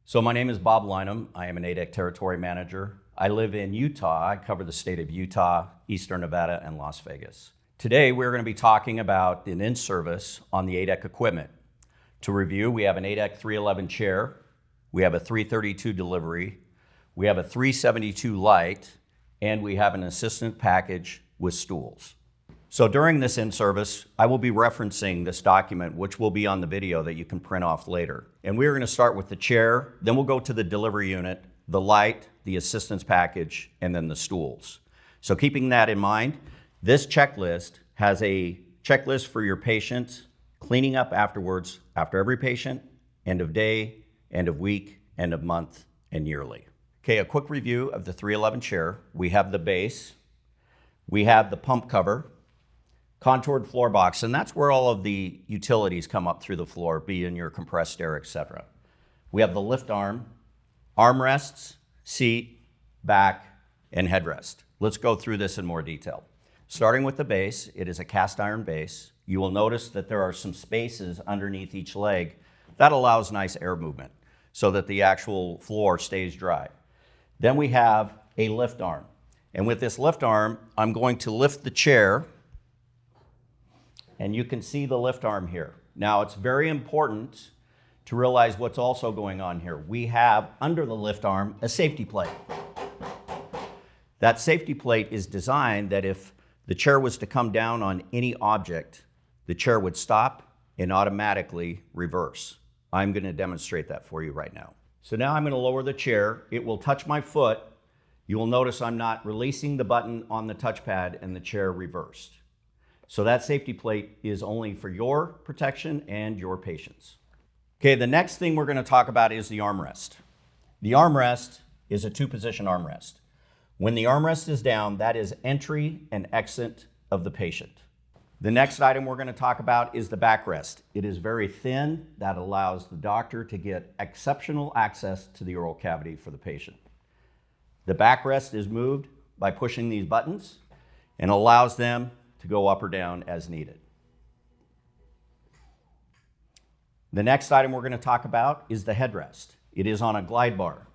So my name is Bob Lynham. I am an A-dec territory manager. I live in Utah. I cover the state of Utah, Eastern Nevada, and Las Vegas. Today, we're going to be talking about an in-service on the A-dec equipment. To review, we have an A-dec 311 chair, we have a 332 delivery, we have a 372 light, and we have an assistant package with stools. So during this in-service, I will be referencing this document, which will be on the video that you can print off later. And we're going to start with the chair, then we'll go to the delivery unit, the light, the assistance package, and then the stools. So keeping that in mind, this checklist has a checklist for your patients, cleaning up afterwards, after every patient, end of day, end of week, end of month, and yearly. Okay, a quick review of the 311 chair. We have the base, we have the pump cover, contoured floor box, and that's where all of the utilities come up through the floor, be in your compressed air, etc. We have the lift arm, armrests, seat, back, and headrest. Let's go through this in more detail. Starting with the base, it is a cast iron base. You will notice that there are some spaces underneath each leg. That allows nice air movement so that the actual floor stays dry. Then we have a lift arm. And with this lift arm, I'm going to lift the chair, and you can see the lift arm here. Now, it's very important to realize what's also going on here. We have under the lift arm a safety plate. That safety plate is designed that if the chair was to come down on any object, the chair would stop and automatically reverse. I'm going to demonstrate that for you right now. So now I'm going to lower the chair. It will touch my foot. You will notice I'm not releasing the button on the touchpad and the chair reversed. So that safety plate is only for your protection and your patient's. Okay, the next thing we're going to talk about is the armrest. The armrest is a two-position armrest. When the armrest is down, that is entry and exit of the patient. The next item we're going to talk about is the backrest. It is very thin. That allows the doctor to get exceptional access to the oral cavity for the patient. The backrest is moved by pushing these buttons and allows them to go up or down as needed. The next item we're going to talk about is the headrest. It is on a glide bar.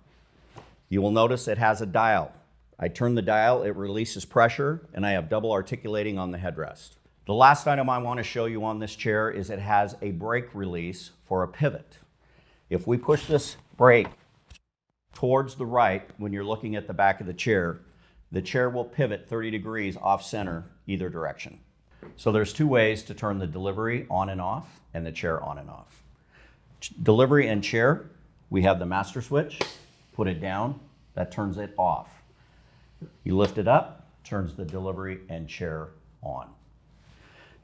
You will notice it has a dial. I turn the dial, it releases pressure, and I have double articulating on the headrest. The last item I want to show you on this chair is it has a brake release for a pivot. If we push this brake towards the right when you're looking at the back of the chair will pivot 30 degrees off center either direction. So there's two ways to turn the delivery on and off and the chair on and off. Delivery and chair, we have the master switch, put it down, that turns it off. You lift it up, turns the delivery and chair on.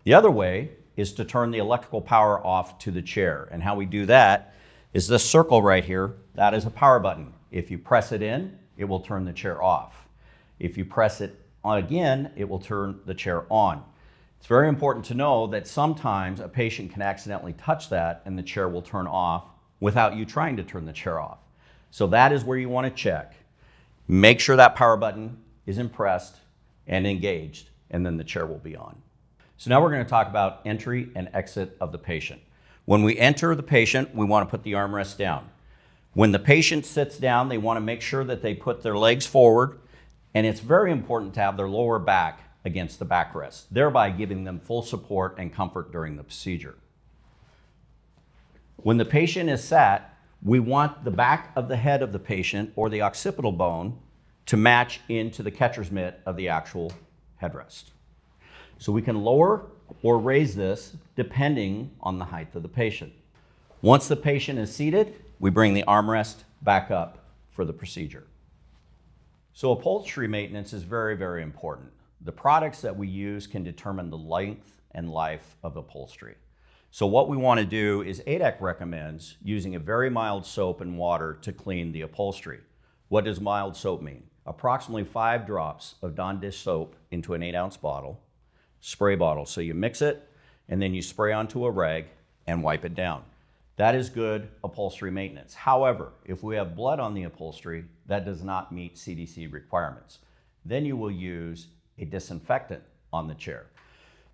The other way is to turn the electrical power off to the chair, and how we do that is this circle right here. That is a power button. If you press it in, it will turn the chair off. If you press it again, it will turn the chair on. It's very important to know that sometimes a patient can accidentally touch that and the chair will turn off without you trying to turn the chair off. So that is where you want to check. Make sure that power button is pressed and engaged, and then the chair will be on. So now we're going to talk about entry and exit of the patient. When we enter the patient, we want to put the armrest down. When the patient sits down, they want to make sure that they put their legs forward, and it's very important to have their lower back against the backrest, thereby giving them full support and comfort during the procedure. When the patient is sat, we want the back of the head of the patient or the occipital bone to match into the catcher's mitt of the actual headrest. So we can lower or raise this depending on the height of the patient. Once the patient is seated, we bring the armrest back up for the procedure. So upholstery maintenance is very, very important. The products that we use can determine the length and life of upholstery. So what we want to do is A-dec recommends using a very mild soap and water to clean the upholstery. What does mild soap mean? Approximately 5 drops of Dawn dish soap into an 8-ounce bottle, spray bottle. So you mix it and then you spray onto a rag and wipe it down. That is good upholstery maintenance. However, if we have blood on the upholstery, that does not meet CDC requirements. Then you will use a disinfectant on the chair.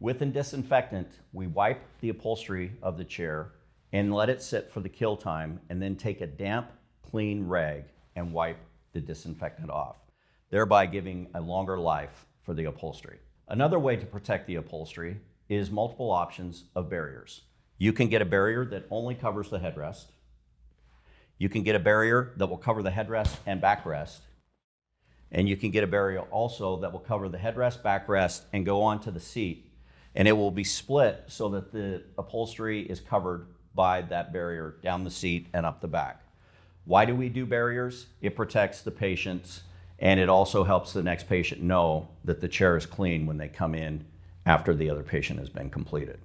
With a disinfectant, we wipe the upholstery of the chair and let it sit for the kill time, and then take a damp, clean rag and wipe the disinfectant off, thereby giving a longer life for the upholstery. Another way to protect the upholstery is multiple options of barriers. You can get a barrier that only covers the headrest. You can get a barrier that will cover the headrest and backrest. And you can get a barrier also that will cover the headrest, backrest, and go onto the seat. And it will be split so that the upholstery is covered by that barrier down the seat and up the back. Why do we do barriers? It protects the patients, and it also helps the next patient know that the chair is clean when they come in after the other patient has been completed.